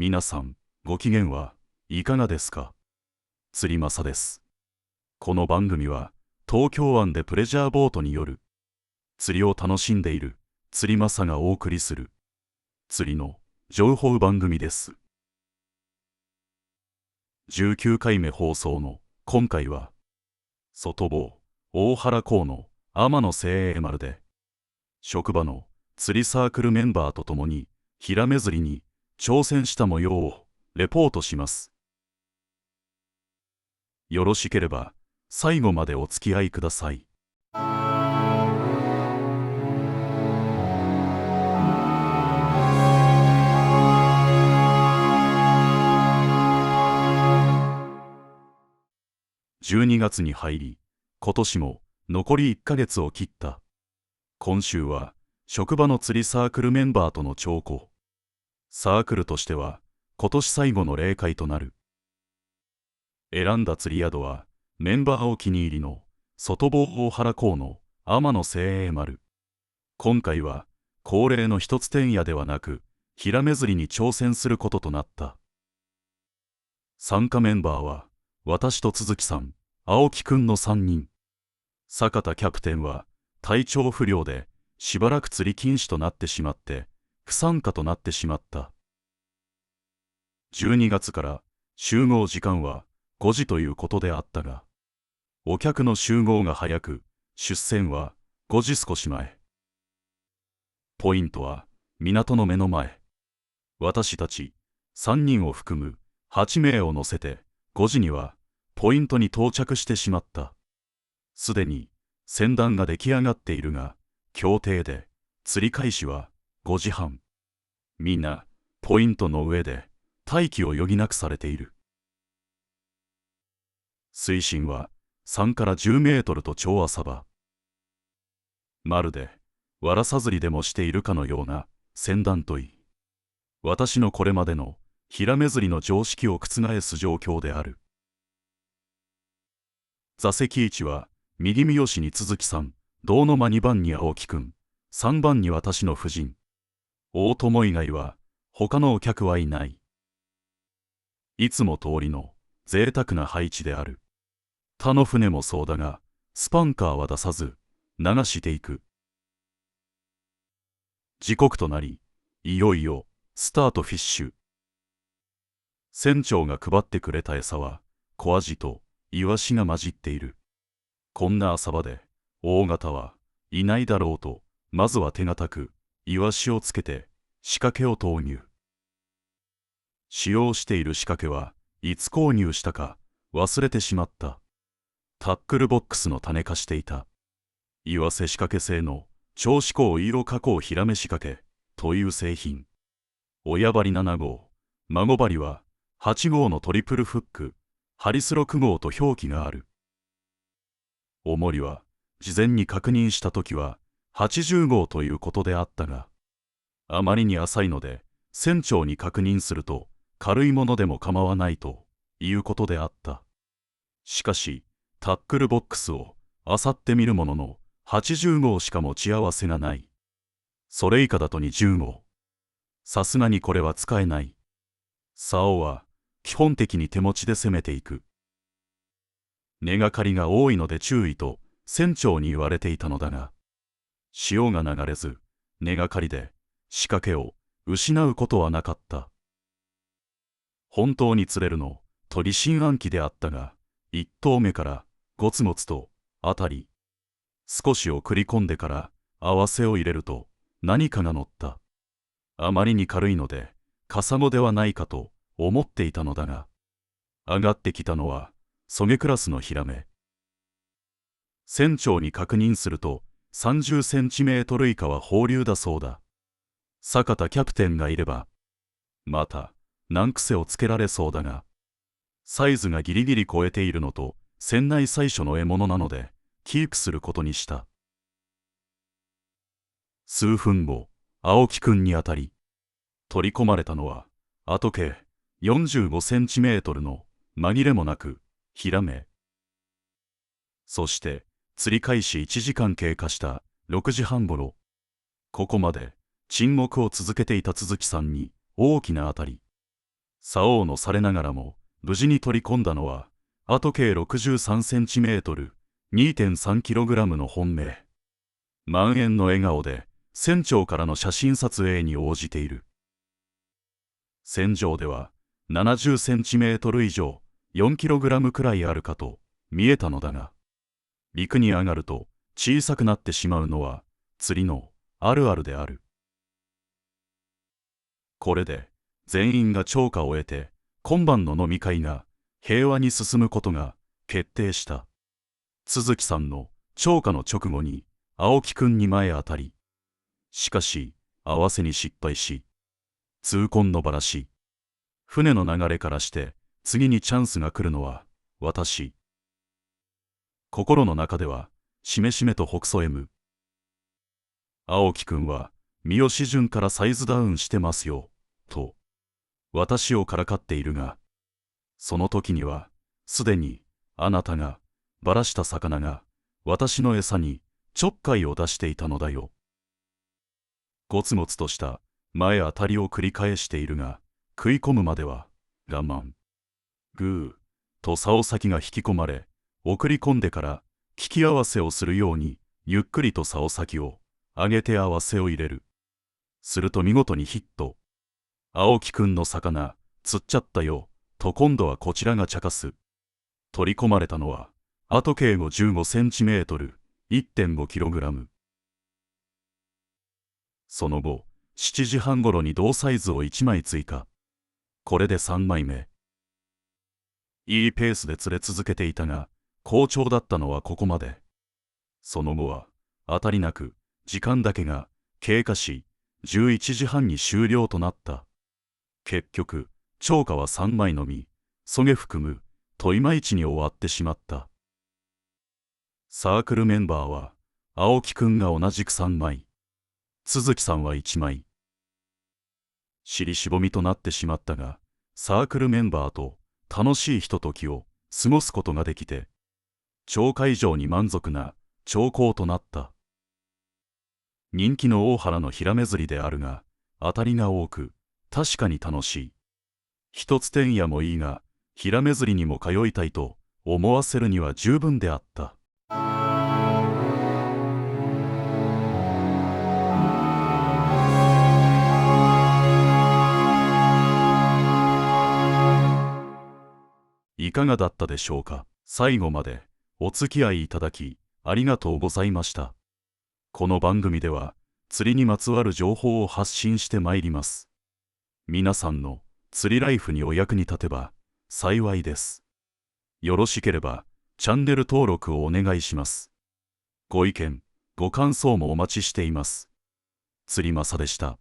皆さん、ご機嫌はいかがですか？釣り正です。この番組は、東京湾でプレジャーボートによる釣りを楽しんでいる釣り正がお送りする釣りの情報番組です。19回目放送の今回は、外房大原港の天野精鋭丸で、職場の釣りサークルメンバーと共にヒラメ釣りに挑戦した模様をレポートします。よろしければ最後までお付き合いください。12月に入り、今年も残り1ヶ月を切った。今週は職場の釣りサークルメンバーとの長考。サークルとしては今年最後の例会となる。選んだ釣り宿はメンバーお気に入りの外房大原港の天野精鋭丸。今回は恒例の一つ天屋ではなくヒラメ釣りに挑戦することとなった。参加メンバーは私と鈴木さん、青木くんの3人。坂田キャプテンは体調不良でしばらく釣り禁止となってしまって不参加となってしまった。12月から集合時間は5時ということであったが、お客の集合が早く、出船は5時少し前。ポイントは港の目の前。私たち3人を含む8名を乗せて5時にはポイントに到着してしまった。すでに船団が出来上がっているが、協定で釣り開始は5時半。みんなポイントの上で待機を余儀なくされている。水深は3から10メートルと超浅場。まるでワラサ釣りでもしているかのような船団といい、私のこれまでのヒラメ釣りの常識を覆す状況である。座席位置は右三好に鈴木さん、堂の間2番に青木くん、3番に私の夫人。大友以外は他のお客はいない。いつも通りの贅沢な配置である。他の船もそうだが、スパンカーは出さず、流していく。時刻となり、いよいよスタートフィッシュ。船長が配ってくれた餌は、小アジとイワシが混じっている。こんな浅場で、大型はいないだろうと、まずは手堅く、イワシをつけて、仕掛けを投入。使用している仕掛けはいつ購入したか忘れてしまった。タックルボックスの種化していた。岩瀬仕掛け製の超指向色加工ヒラメ仕掛けという製品。親針7号、孫針は8号のトリプルフック、ハリス6号と表記がある。重りは事前に確認したときは80号ということであったが、あまりに浅いので船長に確認すると軽いものでも構わないということであった。しかし、タックルボックスを漁ってみるものの80号しか持ち合わせがない。それ以下だと20号。さすがにこれは使えない。竿は基本的に手持ちで攻めていく。根がかりが多いので注意と船長に言われていたのだが、潮が流れず根がかりで仕掛けを失うことはなかった。本当に釣れるのと疑心暗鬼であったが、1投目からゴツゴツと当たり、少し送り込んでから合わせを入れると何かが乗った。あまりに軽いのでカサゴではないかと思っていたのだが、上がってきたのはソゲクラスのヒラメ。船長に確認すると30センチメートル以下は放流だそうだ。坂田キャプテンがいればまた難癖をつけられそうだが、サイズがギリギリ超えているのと船内最初の獲物なのでキープすることにした。数分後、青木くんに当たり、取り込まれたのは後計45センチメートルの紛れもなくヒラメ。そして釣り開始1時間経過した6時半ごろ、ここまで沈黙を続けていた鈴木さんに大きな当たり。竿を乗されながらも、無事に取り込んだのは、あと計63センチメートル、2.3 キログラムの本命。満円の笑顔で、船長からの写真撮影に応じている。船上では、70センチメートル以上、4キログラムくらいあるかと見えたのだが、陸に上がると小さくなってしまうのは釣りのあるあるである。これで全員が釣果を得て、今晩の飲み会が平和に進むことが決定した。都築さんの釣果の直後に青木くんに前当たり、しかし合わせに失敗し、痛恨のばらし、船の流れからして次にチャンスが来るのは私。心の中ではしめしめとほくそ笑む。青木くんは三好順からサイズダウンしてますよ、と私をからかっているが、その時にはすでにあなたがばらした魚が私の餌にちょっかいを出していたのだよ。ゴツゴツとした前当たりを繰り返しているが、食い込むまでは我慢。グーと竿先が引き込まれ、送り込んでから聞き合わせをするようにゆっくりと竿先を上げて合わせを入れる。すると見事にヒット。青木くんの魚釣っちゃったよ、と今度はこちらが茶化す。取り込まれたのはあと計15センチメートル、1.5 キログラム。その後、7時半ごろに同サイズを1枚追加。これで3枚目。いいペースで釣れ続けていたが、好調だったのはここまで。その後は当たりなく時間だけが経過し、11時半に終了となった。結局釣果は3枚のみ、そげ含むといまいちに終わってしまった。サークルメンバーは青木くんが同じく3枚、都築さんは1枚。尻しぼみとなってしまったが、サークルメンバーと楽しいひとときを過ごすことができて、釣果以上に満足な釣行となった。人気の大原のヒラメ釣りであるが、当たりが多く、確かに楽しい。一つてんやもいいが、ヒラメ釣りにも通いたいと思わせるには十分であった。いかがだったでしょうか。最後までお付き合いいただきありがとうございました。この番組では釣りにまつわる情報を発信してまいります。皆さんの釣りライフにお役に立てば幸いです。よろしければチャンネル登録をお願いします。ご意見、ご感想もお待ちしています。釣りまさでした。